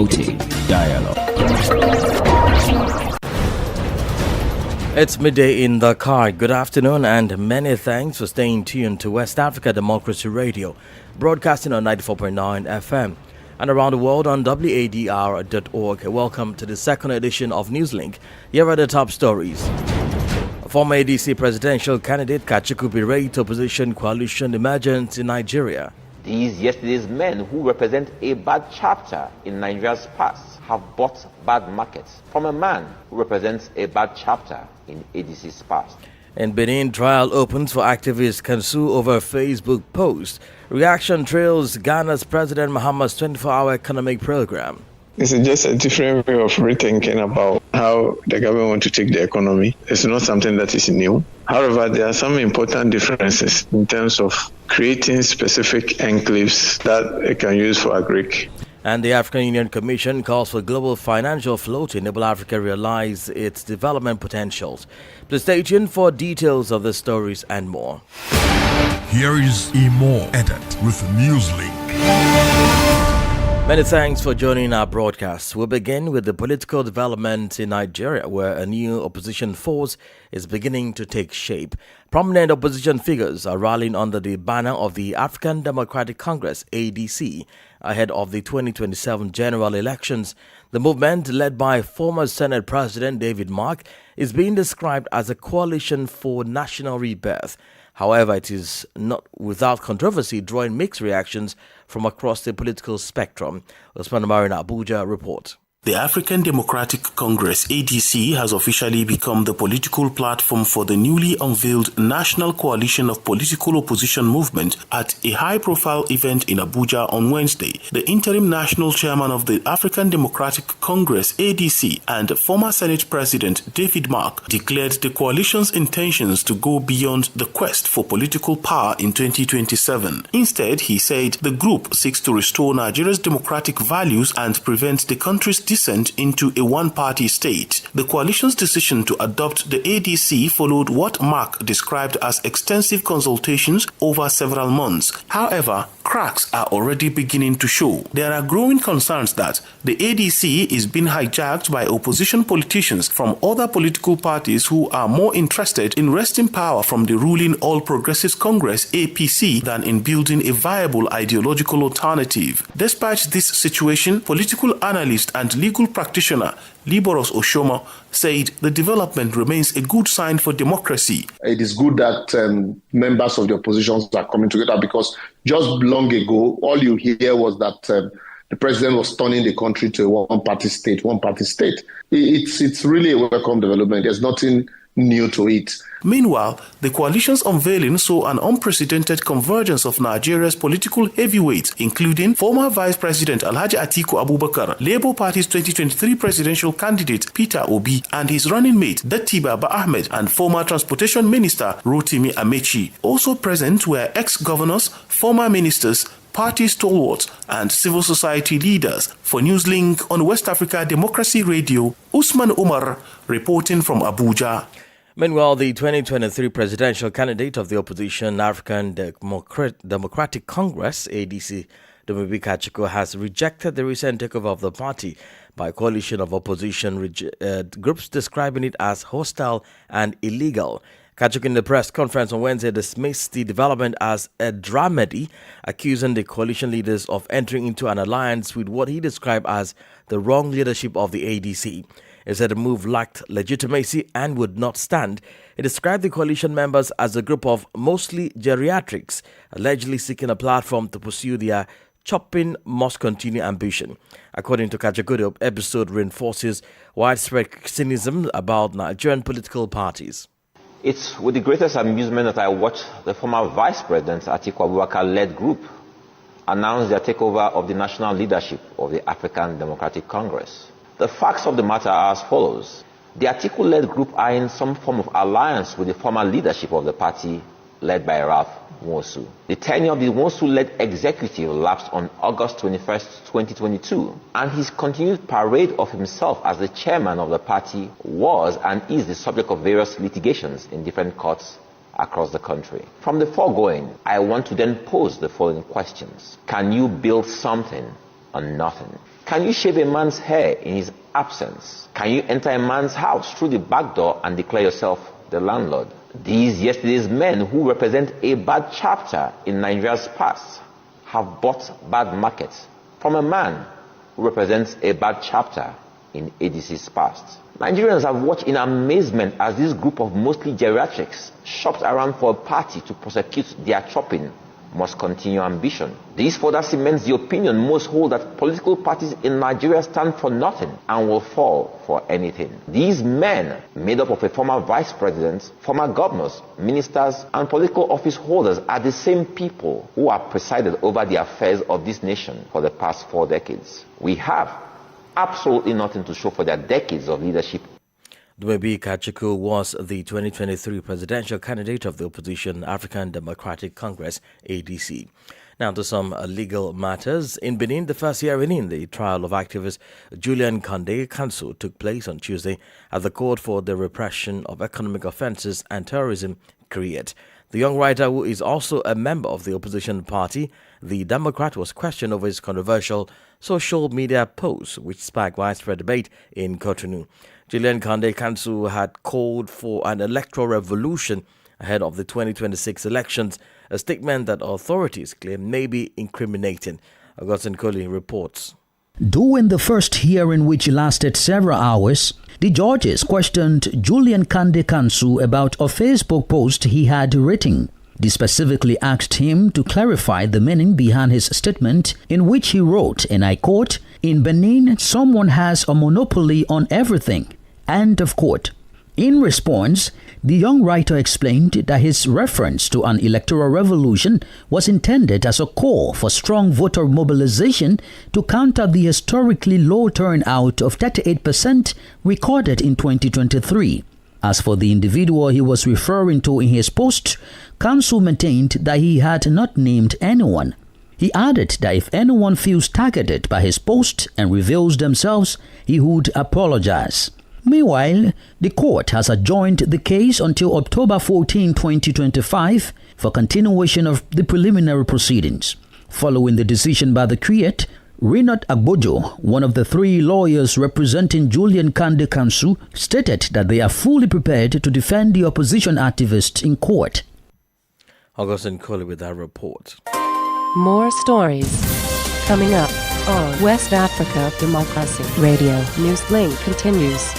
Disseminating dialogue. It's midday in Dakar. Good afternoon and many thanks for staying tuned to West Africa Democracy Radio, broadcasting on 94.9 FM and around the world on wadr.org. Welcome to the second edition of Newslink. Here are the top stories. Former ADC presidential candidate Kachukwu berates opposition coalition emergence in Nigeria. These yesterday's men who represent a bad chapter in Nigeria's past have bought bad markets from a man who represents a bad chapter in ADC's past. In Benin, trial opens for activists can sue over Facebook post. Reaction trails Ghana's President Mahama's 24-hour economic program. It's just a different way of rethinking about how the government wants to take the economy. It's not something that is new. However, there are some important differences in terms of creating specific enclaves that it can use for agric. And the African Union Commission calls for global financial flow to enable Africa realize its development potentials. Please stay tuned for details of the stories and more. Here is a more edit with Newslink. Many thanks for joining our broadcast. We'll begin with the political development in Nigeria, where a new opposition force is beginning to take shape. Prominent opposition figures are rallying under the banner of the African Democratic Congress, ADC, ahead of the 2027 general elections. The movement, led by former Senate President David Mark, is being described as a coalition for national rebirth. However, it is not without controversy, drawing mixed reactions from across the political spectrum. Usman Amari in Abuja reports. The African Democratic Congress, ADC, has officially become the political platform for the newly unveiled National Coalition of Political Opposition Movement at a high-profile event in Abuja on Wednesday. The interim national chairman of the African Democratic Congress, ADC, and former Senate President David Mark declared the coalition's intentions to go beyond the quest for political power in 2027. Instead, he said the group seeks to restore Nigeria's democratic values and prevent the country's descent into a one-party state. The coalition's decision to adopt the ADC followed what Mark described as extensive consultations over several months. However, cracks are already beginning to show. There are growing concerns that the ADC is being hijacked by opposition politicians from other political parties who are more interested in wresting power from the ruling All Progressives Congress, APC, than in building a viable ideological alternative. Despite this situation, political analyst and legal practitioner Liboros Oshoma said the development remains a good sign for democracy. It is good that members of the opposition are coming together, because just long ago, all you hear was that the president was turning the country to a one-party state. It's really a welcome development. There's nothing new to it. Meanwhile, the coalition's unveiling saw an unprecedented convergence of Nigeria's political heavyweights, including former Vice President Alhaji Atiku Abubakar, Labour Party's 2023 presidential candidate Peter Obi, and his running mate Datti Baba Ahmed, and former Transportation Minister Rotimi Amechi. Also present were ex-governors, former ministers, party stalwarts, and civil society leaders. For Newslink on West Africa Democracy Radio, Usman Umar reporting from Abuja. Meanwhile, the 2023 presidential candidate of the opposition African Democratic Congress, ADC, Dumebi Kachukwu, has rejected the recent takeover of the party by a coalition of opposition groups, describing it as hostile and illegal. Kachukwu, in the press conference on Wednesday, dismissed the development as a dramedy, accusing the coalition leaders of entering into an alliance with what he described as the wrong leadership of the ADC. He said the move lacked legitimacy and would not stand. He described the coalition members as a group of mostly geriatrics, allegedly seeking a platform to pursue their chopping must continue ambition. According to Kachukwu, the episode reinforces widespread cynicism about Nigerian political parties. It's with the greatest amusement that I watch the former Vice President Atiku Abubakar-led group announce their takeover of the national leadership of the African Democratic Congress. The facts of the matter are as follows. The Atiku-led group are in some form of alliance with the former leadership of the party led by Ralph Nwosu. The tenure of the Nwosu-led executive lapsed on August 21st, 2022, and his continued parade of himself as the chairman of the party was and is the subject of various litigations in different courts across the country. From the foregoing, I want to then pose the following questions. Can you build something on nothing? Can you shave a man's hair in his absence? Can you enter a man's house through the back door and declare yourself the landlord? These yesterday's men who represent a bad chapter in Nigeria's past have bought bad markets from a man who represents a bad chapter in ADC's past. Nigerians have watched in amazement as this group of mostly geriatrics shopped around for a party to prosecute their chopping must continue ambition. This further cements the opinion most hold that political parties in Nigeria stand for nothing and will fall for anything. These men, made up of a former vice president, former governors, ministers, and political office holders, are the same people who have presided over the affairs of this nation for the past 4 decades. We have absolutely nothing to show for their decades of leadership. Dumebi Kachiko was the 2023 presidential candidate of the opposition African Democratic Congress, ADC. Now to some legal matters. In Benin, the first hearing in the trial of activist Julian Conde Kansu took place on Tuesday at the Court for the Repression of Economic Offences and Terrorism, CREAT. The young writer, who is also a member of the opposition party, the Democrat, was questioned over his controversial social media posts, which sparked widespread debate in Cotonou. Julian Conde Kansu had called for an electoral revolution ahead of the 2026 elections, a statement that authorities claim may be incriminating. Augustine Colley reports. During the first hearing, which lasted several hours, the judges questioned Julian Conde Kansu about a Facebook post he had written. They specifically asked him to clarify the meaning behind his statement, in which he wrote, and I quote, "In Benin, someone has a monopoly on everything." End of quote. In response, the young writer explained that his reference to an electoral revolution was intended as a call for strong voter mobilization to counter the historically low turnout of 38% recorded in 2023. As for the individual he was referring to in his post, Kansu maintained that he had not named anyone. He added that if anyone feels targeted by his post and reveals themselves, he would apologize. Meanwhile, the court has adjourned the case until October 14, 2025 for continuation of the preliminary proceedings. Following the decision by the CREAT, Rinat Agbojo, one of the 3 lawyers representing Julian Conde Kansu, stated that they are fully prepared to defend the opposition activist in court. Augustine Colley with that report. More stories coming up on West Africa Democracy Radio. Newslink continues.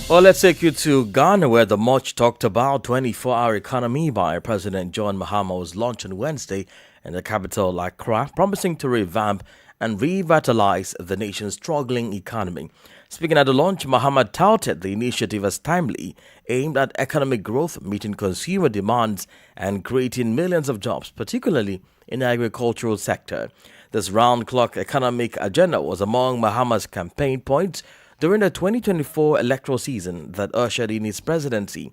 Well, let's take you to Ghana, where the much talked about 24-hour economy by President John Mahama was launched on Wednesday in the capital, Accra, promising to revamp and revitalize the nation's struggling economy. Speaking at the launch, Mahama touted the initiative as timely, aimed at economic growth, meeting consumer demands, and creating millions of jobs, particularly in the agricultural sector. This round-clock economic agenda was among Mahama's campaign points during the 2024 electoral season that ushered in his presidency.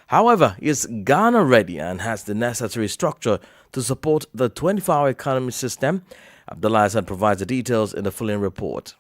However, is Ghana ready and has the necessary structure to support the 24-hour economy system? Abdullah Hassan provides the details in the following report.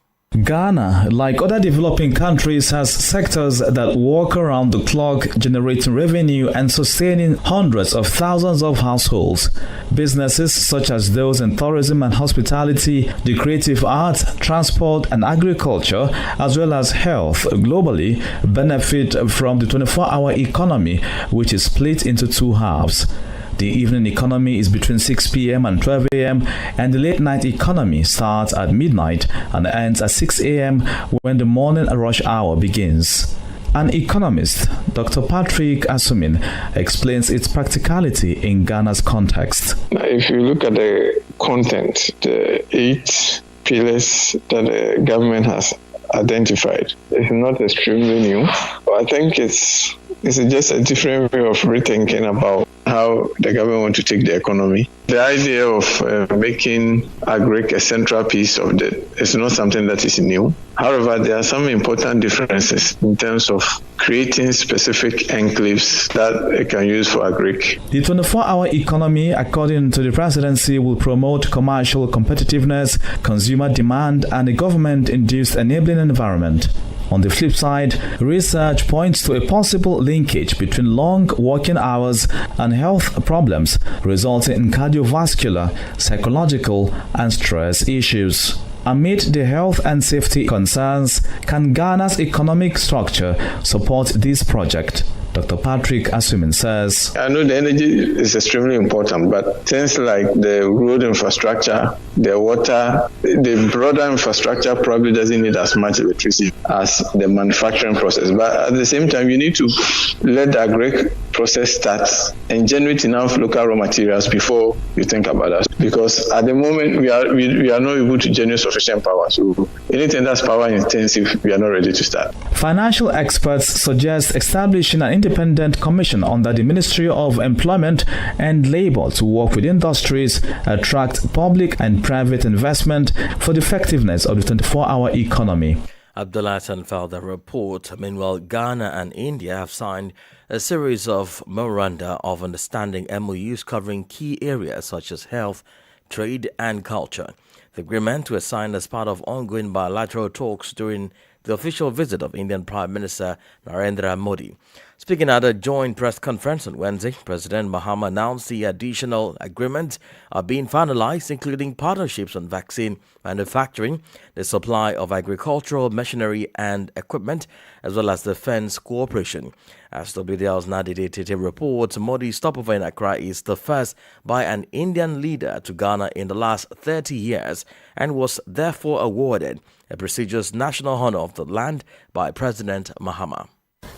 Ghana, like other developing countries, has sectors that work around the clock, generating revenue and sustaining hundreds of thousands of households. Businesses such as those in tourism and hospitality, the creative arts, transport and agriculture, as well as health globally, benefit from the 24-hour economy, which is split into 2 halves. The evening economy is between 6 p.m. and 12 a.m. and the late night economy starts at midnight and ends at 6 a.m. when the morning rush hour begins. An economist, Dr. Patrick Asumin, explains its practicality in Ghana's context. If you look at the content, the 8 pillars that the government has identified, it's not extremely new. I think it's just a different way of rethinking about how the government wants to take the economy. The idea of making agric a central piece of it is not something that is new. However, there are some important differences in terms of creating specific enclaves that it can use for agric. The 24-hour economy, according to the presidency, will promote commercial competitiveness, consumer demand, and a government-induced enabling environment. On the flip side, research points to a possible linkage between long working hours and health problems resulting in cardiovascular, psychological, and stress issues. Amid the health and safety concerns, can Ghana's economic structure support this project? Dr. Patrick Asumin says, I know the energy is extremely important, but things like the road infrastructure, the water, the broader infrastructure probably doesn't need as much electricity as the manufacturing process. But at the same time, you need to let the agri process start and generate enough local raw materials before you think about that. Because at the moment, we are not able to generate sufficient power. So anything that's power intensive, we are not ready to start. Financial experts suggest establishing an independent commission under the Ministry of Employment and Labour to work with industries, attract public and private investment for the effectiveness of the 24-hour economy. Abdullah Hassan filed the report. Meanwhile, Ghana and India have signed a series of memoranda of understanding MOUs covering key areas such as health, trade and culture. The agreement was signed as part of ongoing bilateral talks during the official visit of Indian Prime Minister Narendra Modi. Speaking at a joint press conference on Wednesday, President Mahama announced the additional agreements are being finalized, including partnerships on vaccine manufacturing, the supply of agricultural machinery and equipment, as well as defense cooperation. As WDL's Nadi Tete reports, Modi's stopover in Accra is the first by an Indian leader to Ghana in the last 30 years and was therefore awarded a prestigious national honor of the land by President Mahama.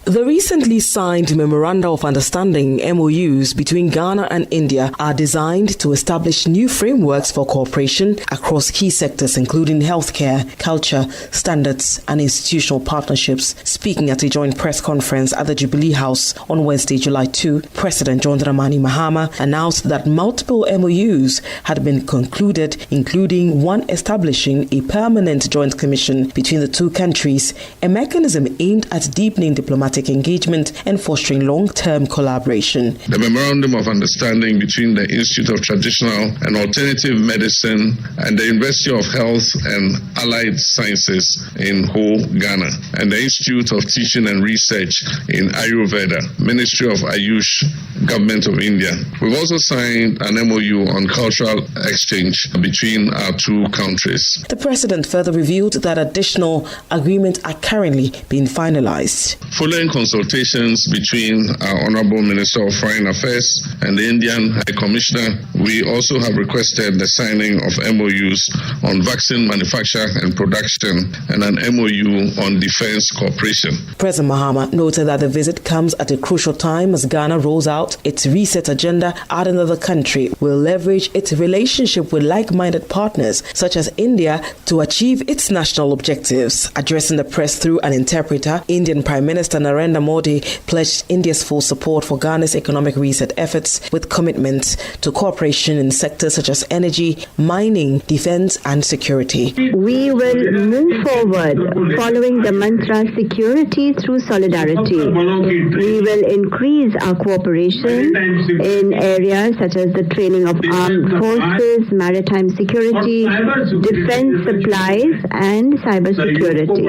The recently signed Memoranda of Understanding MOUs between Ghana and India are designed to establish new frameworks for cooperation across key sectors including healthcare, culture, standards and institutional partnerships. Speaking at a joint press conference at the Jubilee House on Wednesday, July 2, President John Dramani Mahama announced that multiple MOUs had been concluded, including one establishing a permanent joint commission between the two countries, a mechanism aimed at deepening diplomatic engagement and fostering long-term collaboration. The Memorandum of Understanding between the Institute of Traditional and Alternative Medicine and the University of Health and Allied Sciences in Ho, Ghana, and the Institute of Teaching and Research in Ayurveda, Ministry of Ayush, Government of India. We've also signed an MOU on cultural exchange between our two countries. The President further revealed that additional agreements are currently being finalized. Following consultations between our Honorable Minister of Foreign Affairs and the Indian High Commissioner, we also have requested the signing of MOUs on vaccine manufacture and production and an MOU on defense cooperation. President Mahama noted that the visit comes at a crucial time as Ghana rolls out its reset agenda, adding that the country will leverage its relationship with like-minded partners such as India to achieve its national objectives. Addressing the press through an interpreter, Indian Prime Minister Narendra Modi pledged India's full support for Ghana's economic reset efforts with commitments to cooperation in sectors such as energy, mining, defense and security. We will move forward following the mantra security through solidarity. We will increase our cooperation in areas such as the training of armed forces, maritime security, defense supplies and cybersecurity.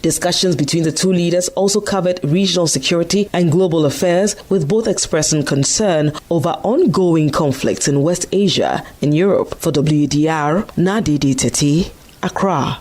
Discussions between the two leaders also covered regional security and global affairs, with both expressing concern over ongoing conflicts in West Asia and Europe. For WDR, Nadidi Teti, Accra.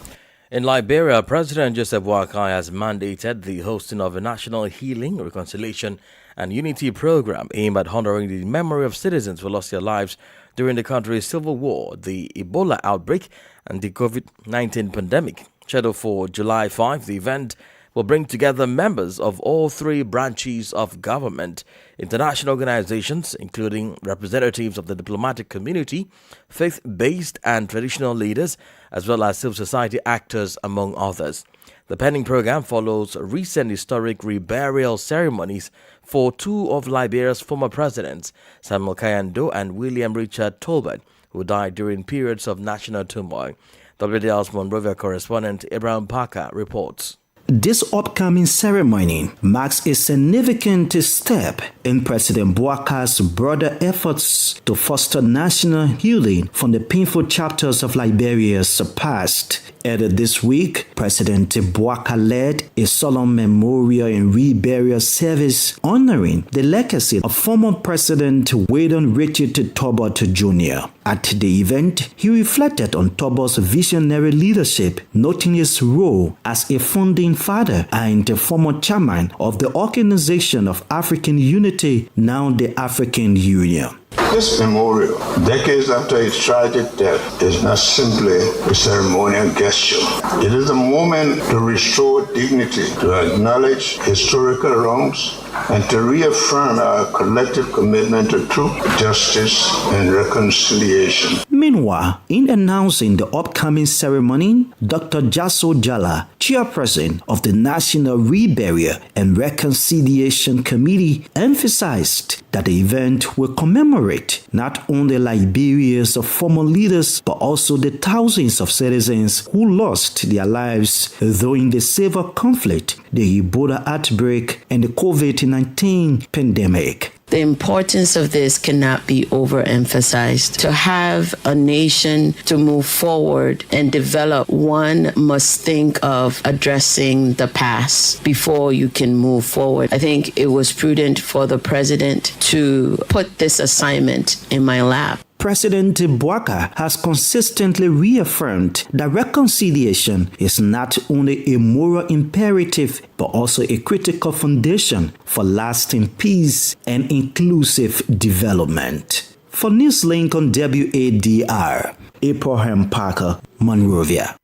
In Liberia, President Joseph Boakai has mandated the hosting of a national healing, reconciliation and unity program aimed at honoring the memory of citizens who lost their lives during the country's civil war, the Ebola outbreak and the COVID-19 pandemic. Scheduled for July 5, the event will bring together members of all three branches of government, international organizations, including representatives of the diplomatic community, faith-based and traditional leaders, as well as civil society actors, among others. The pending program follows recent historic reburial ceremonies for two of Liberia's former presidents, Samuel Kayando and William Richard Tolbert, who died during periods of national turmoil. WDL's Monrovia correspondent Abraham Parker reports. This upcoming ceremony marks a significant step in President Boakai's broader efforts to foster national healing from the painful chapters of Liberia's past. Earlier this week, President Bouaka led a solemn memorial and reburial service honoring the legacy of former President Wadr Richard Tobot Jr. At the event, he reflected on Tobot's visionary leadership, noting his role as a founding father and former chairman of the Organization of African Unity, now the African Union. This memorial, decades after his tragic death, is not simply a ceremonial gesture. It is a moment to restore dignity, to acknowledge historical wrongs, and to reaffirm our collective commitment to truth, justice, and reconciliation. Meanwhile, in announcing the upcoming ceremony, Dr. Jasso Jala, chairperson of the National Reburial and Reconciliation Committee, emphasized that the event will commemorate not only Liberia's former leaders, but also the thousands of citizens who lost their lives during the civil conflict, the Ebola outbreak, and the COVID-19 pandemic. The importance of this cannot be overemphasized. To have a nation to move forward and develop, one must think of addressing the past before you can move forward. I think it was prudent for the president to put this assignment in my lap. President Bouaka has consistently reaffirmed that reconciliation is not only a moral imperative, but also a critical foundation for lasting peace and inclusive development. For Newslink on WADR, Abraham Parker, Monrovia.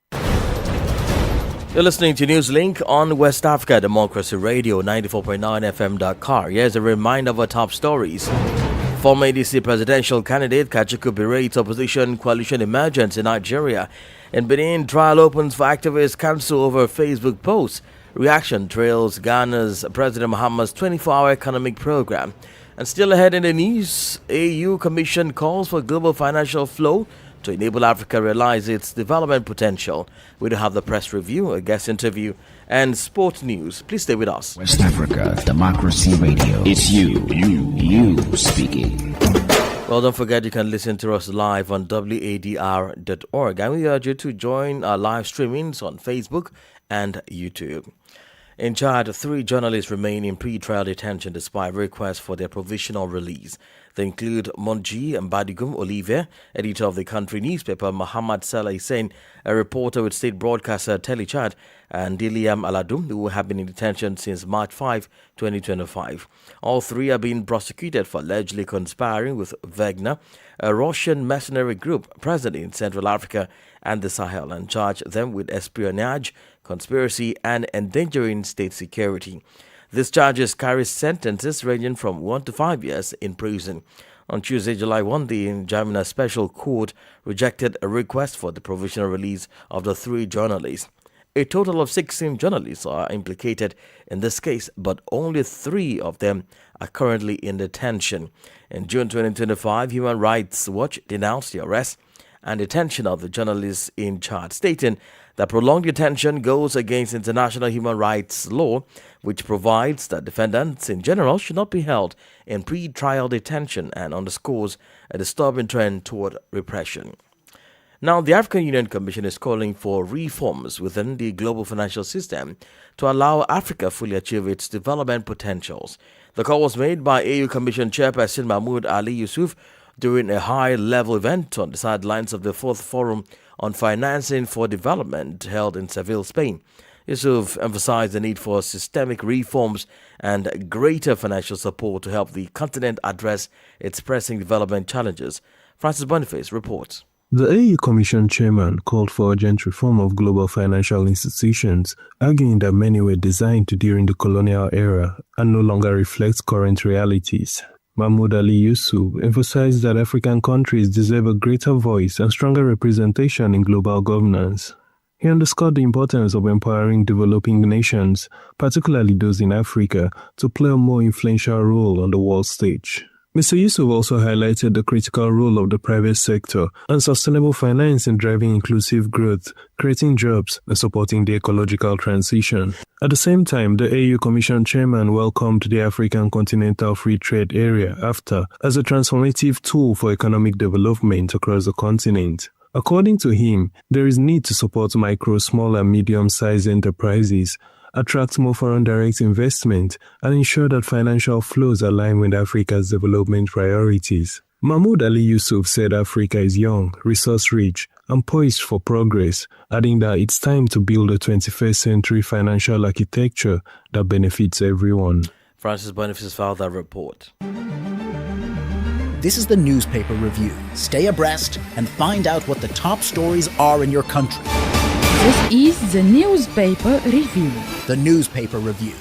You're listening to Newslink on West Africa Democracy Radio 94.9 FM Dakar. Here's a reminder of our top stories. Former ADC presidential candidate Kachiko berates opposition coalition emergence in Nigeria. In Benin, trial opens for activists cancel over Facebook posts. Reaction trails Ghana's President Muhammad's 24-hour economic program. And still ahead in the news, AU Commission calls for global financial flow to enable Africa realize its development potential. We do have the press review, a guest interview, and sports news. Please stay with us. West Africa Democracy Radio. It's you speaking. Well, don't forget you can listen to us live on wadr.org. And we urge you to join our live streamings on Facebook and YouTube. In Chad, 3 journalists remain in pre-trial detention despite requests for their provisional release. They include Monji Mbadigum Olivier, editor of the country newspaper, Muhammad Salah Hussein, a reporter with state broadcaster TeleChad, and Diliam Aladum, who have been in detention since March 5, 2025. All 3 are being prosecuted for allegedly conspiring with Wagner, a Russian mercenary group present in Central Africa and the Sahel, and charge them with espionage, conspiracy, and endangering state security. These charges carry sentences ranging from 1 to 5 years in prison. On Tuesday, July 1, the N'Djamena Special Court rejected a request for the provisional release of the 3 journalists. A total of 16 journalists are implicated in this case, but only 3 of them are currently in detention. In June 2025, Human Rights Watch denounced the arrest and detention of the journalists in Chad, stating that prolonged detention goes against international human rights law, which provides that defendants in general should not be held in pre-trial detention, and underscores a disturbing trend toward repression. Now, the African Union Commission is calling for reforms within the global financial system to allow Africa fully achieve its development potentials. The call was made by AU Commission Chairperson Mahmoud Ali Yusuf during a high-level event on the sidelines of the 4th Forum on Financing for Development held in Seville, Spain. Yusuf emphasized the need for systemic reforms and greater financial support to help the continent address its pressing development challenges. Francis Boniface reports. The AU Commission chairman called for urgent reform of global financial institutions, arguing that many were designed during the colonial era and no longer reflect current realities. Mahmoud Ali Yusuf emphasized that African countries deserve a greater voice and stronger representation in global governance. He underscored the importance of empowering developing nations, particularly those in Africa, to play a more influential role on the world stage. Mr. Yusuf also highlighted the critical role of the private sector and sustainable finance in driving inclusive growth, creating jobs, and supporting the ecological transition. At the same time, the AU Commission chairman welcomed the African Continental Free Trade Area (AfTA) as a transformative tool for economic development across the continent. According to him, there is need to support micro, small and medium-sized enterprises, attract more foreign direct investment, and ensure that financial flows align with Africa's development priorities. Mahmoud Ali Yusuf said Africa is young, resource-rich, and poised for progress, adding that it's time to build a 21st century financial architecture that benefits everyone. Francis Boniface filed that report. This is the newspaper review. Stay abreast and find out what the top stories are in your country. This is the newspaper review. The newspaper review.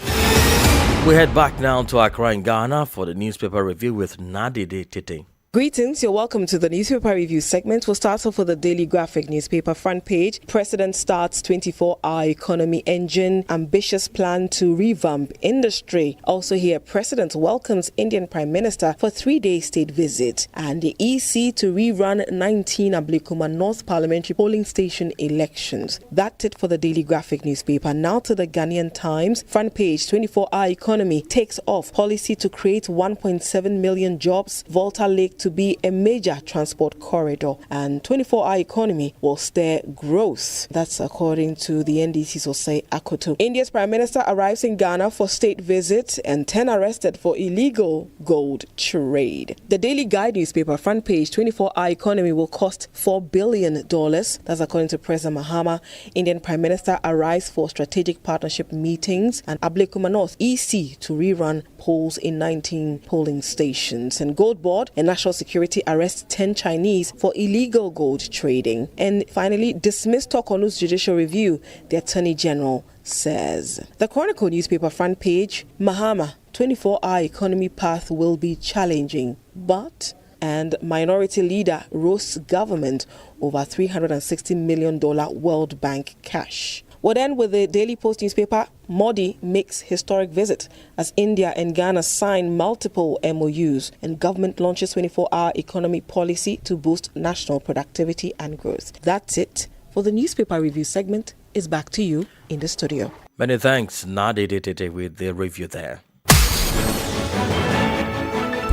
We head back now to Accra in Ghana for the newspaper review with Nadide Tete. Greetings, you're welcome to the newspaper review segment. We'll start off with the Daily Graphic newspaper front page. President starts 24-hour economy engine, ambitious plan to revamp industry. Also here, President welcomes Indian Prime Minister for 3-day state visit. And the EC to rerun 19 Ablekuma North Parliamentary polling station elections. That's it for the Daily Graphic newspaper. Now to the Ghanaian Times front page. 24-hour economy takes off. Policy to create 1.7 million jobs. Volta Lake to be a major transport corridor, and 24-hour economy will stir growth. That's according to the NDC Sosai Akoto. India's Prime Minister arrives in Ghana for state visit, and 10 arrested for illegal gold trade. The Daily Guide newspaper front page. 24-hour economy will cost $4 billion. That's according to President Mahama. Indian Prime Minister arrives for strategic partnership meetings, and Ablekuma North EC to rerun polls in 19 polling stations. And Gold Board and National Security arrests 10 Chinese for illegal gold trading. And finally, dismissed Tokonu's judicial review, the Attorney General says. The Chronicle newspaper front page. Mahama, 24-hour economy path will be challenging, but... And minority leader roasts government over $360 million World Bank cash. We'll end with the Daily Post newspaper. Modi makes historic visit as India and Ghana sign multiple MOUs, and government launches 24-hour economy policy to boost national productivity and growth. That's it for the newspaper review segment. It's back to you in the studio. Many thanks, Nadide Tete, with the review there.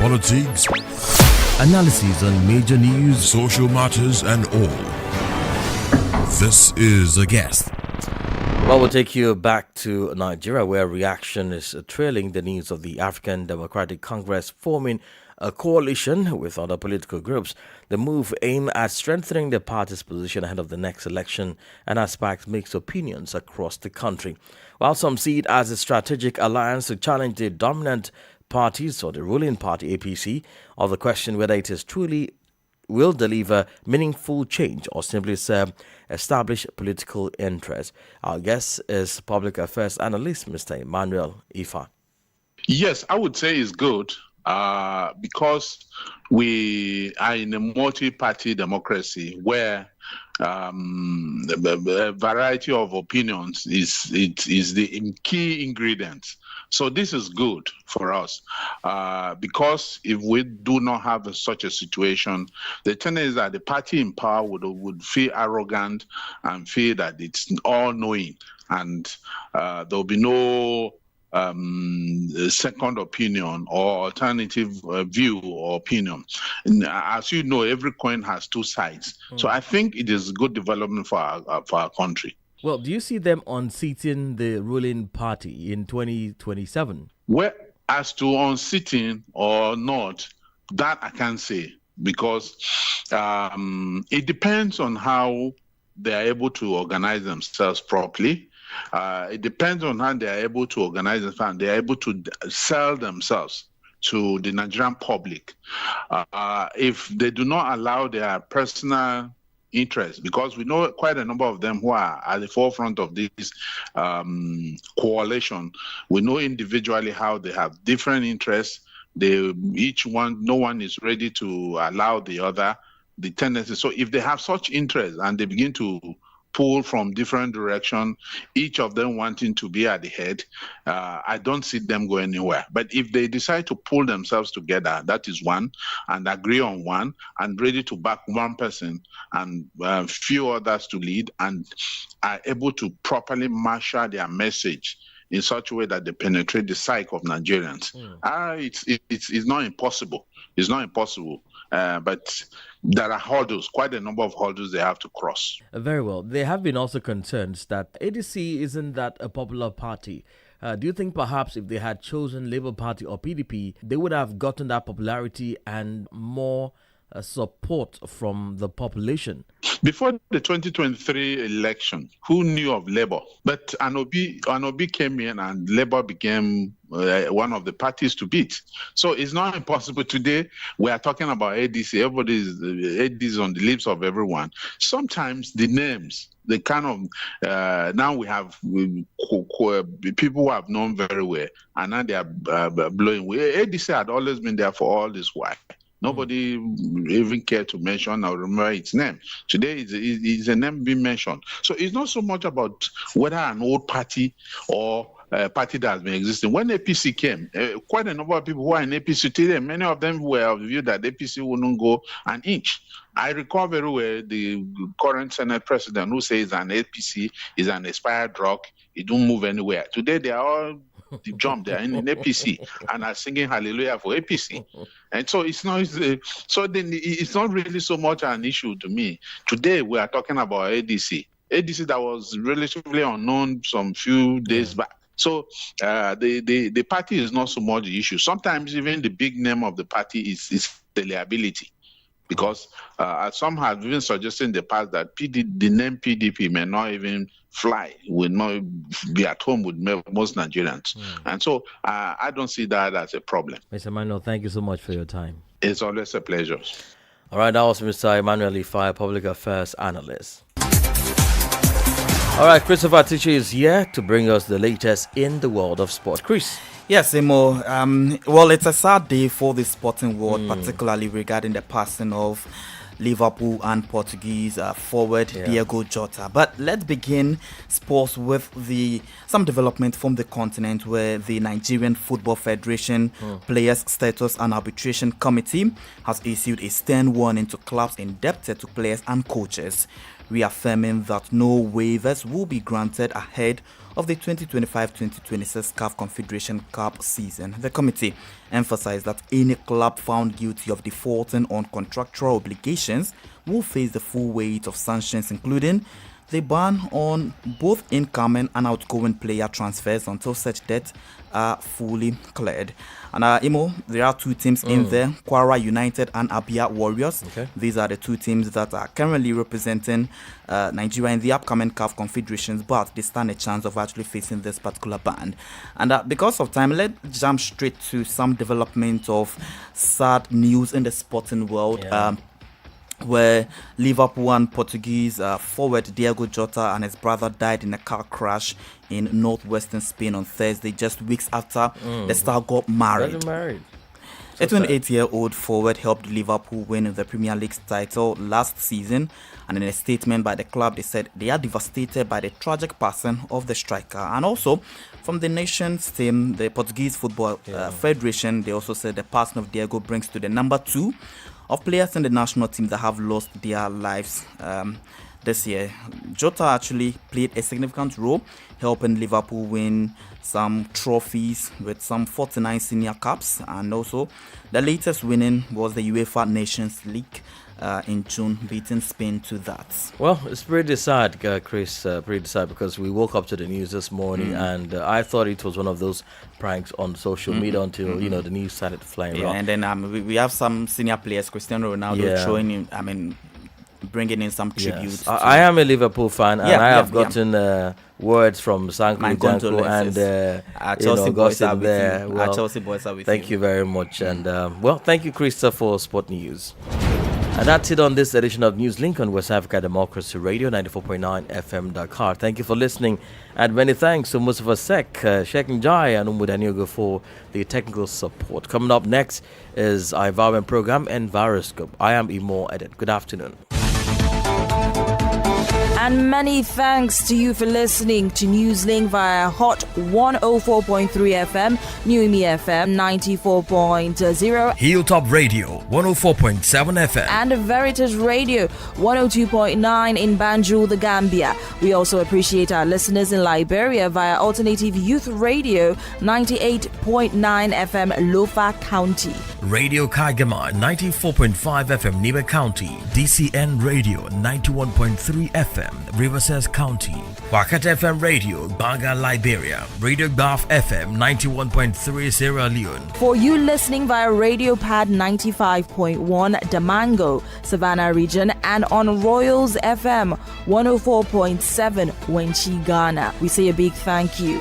Politics, analysis on major news, social matters, and all. This is A Guest. Well, we'll take you back to Nigeria, where reaction is trailing the news of the African Democratic Congress forming a coalition with other political groups. The move aimed at strengthening the party's position ahead of the next election and has sparked mixed opinions across the country. While some see it as a strategic alliance to challenge the dominant parties or the ruling party, APC, or the question whether it is truly will deliver meaningful change or simply serve established political interests. Our guest is public affairs analyst, Mr. Emmanuel Ifa. Yes, I would say it's good because we are in a multi-party democracy where the variety of opinions is the key ingredient. So this is good for us because if we do not have such a situation, the tendency is that the party in power would feel arrogant and feel that it's all-knowing, and there'll be no second opinion or alternative view or opinion. And as you know, every coin has two sides. So I think it is good development for our country. Well, do you see them unseating the ruling party in 2027? Well, as to unseating or not, that I can't say, because it depends on how they are able to organize themselves properly. It depends on how they are able to organize themselves. They are able to sell themselves to the Nigerian public. If they do not allow their personal interest, because we know quite a number of them who are at the forefront of this coalition. We know individually how they have different interests. No one is ready to allow the other the tendency. So if they have such interests and they begin to pull from different directions, each of them wanting to be at the head, I don't see them go anywhere. But if they decide to pull themselves together, that is one, and agree on one, and ready to back one person and few others to lead, and are able to properly marshal their message in such a way that they penetrate the psyche of Nigerians. It's not impossible. It's not impossible. But there are hurdles, quite a number of hurdles they have to cross. Very well. There have been also concerns that ADC isn't that a popular party. Do you think perhaps if they had chosen Labour Party or PDP, they would have gotten that popularity and more support from the population? Before the 2023 election, who knew of Labour? But Anobi came in and Labour became one of the parties to beat. So it's not impossible. Today, we are talking about ADC. ADC is on the lips of everyone. Sometimes the names, the kind of, now we have people who have known very well, and now they are blowing away. ADC had always been there for all this while. Nobody even cared to mention or remember its name. Today, it's a name being mentioned. So it's not so much about whether an old party or a party that has been existing. When APC came, quite a number of people who are in APC today, many of them were of the view that APC wouldn't go an inch. I recall very well the current Senate president who says an APC is an expired drug. It don't move anywhere. Today, they are all jump there in APC and are singing hallelujah for APC. And so it's not it's not really so much an issue to me. Today we are talking about ADC that was relatively unknown some few days back. So the party is not so much the issue. Sometimes even the big name of the party is the liability. Because some have even suggested in the past that the name PDP may not even fly, will not be at home with most Nigerians. And so I don't see that as a problem. Mr. Emmanuel, thank you so much for your time. It's always a pleasure. All right, that was Mr. Emmanuel Ifai, Public Affairs Analyst. All right, Christopher Tichi is here to bring us the latest in the world of sport. Chris. Yes, Imo. Well, it's a sad day for the sporting world, particularly regarding the passing of Liverpool and Portuguese forward Diego Jota. But let's begin sports with some development from the continent, where the Nigerian Football Federation Players Status and Arbitration Committee has issued a stern warning to clubs indebted to players and coaches, reaffirming that no waivers will be granted ahead of the 2025-2026 CAF Confederation Cup season. The committee emphasized that any club found guilty of defaulting on contractual obligations will face the full weight of sanctions, including the ban on both incoming and outgoing player transfers until such debts are fully cleared. And Imo, there are two teams in there, Kwara United and Abia Warriors. Okay. These are the two teams that are currently representing Nigeria in the upcoming CAF Confederations, but they stand a chance of actually facing this particular ban. And because of time, let's jump straight to some development of sad news in the sporting world. Where Liverpool and Portuguese forward Diego Jota and his brother died in a car crash in northwestern Spain on Thursday, just weeks after the star got married. A 28-year-old forward helped Liverpool win the Premier League title last season, and in a statement by the club, they said they are devastated by the tragic passing of the striker. And also, from the nation's team, the Portuguese Football Federation, they also said the passing of Diego brings to the number 2 of players in the national team that have lost their lives this year. Jota actually played a significant role helping Liverpool win some trophies with some 49 senior caps, and also the latest winning was the UEFA Nations League in June, beating Spain to that. Well, it's pretty sad, Chris, pretty sad, because we woke up to the news this morning and I thought it was one of those pranks on social media until, the news started flying around. And then we have some senior players, Cristiano Ronaldo, throwing in, bringing in some tributes. I am a Liverpool fan, and I have gotten words from Sanko Janko and Chelsea boys are there. Well, Chelsea boys are with thank you very much. And thank you, Krista, for Sport News. And that's it on this edition of Newslink on West Africa Democracy Radio, 94.9 FM Dakar. Thank you for listening, and many thanks to Mustafa Sek, Sheikh Njai, and Umudaniogo for the technical support. Coming up next is our environment program, Enviroscope. I am Imo Edit. Good afternoon. And many thanks to you for listening to Newslink via Hot 104.3 FM, New Me FM 94.0, Hilltop Radio 104.7 FM, and Veritas Radio 102.9 in Banjul, the Gambia. We also appreciate our listeners in Liberia via Alternative Youth Radio 98.9 FM, Lofa County. Radio Kagama 94.5 FM Nibe County, DCN Radio 91.3 FM Riverside County, Wakat FM Radio Baga Liberia, Radio Gulf FM 91.3 Sierra Leone. For you listening via Radio Pad 95.1 Damango, Savannah region, and on Royals FM 104.7 Wenchi, Ghana, we say a big thank you.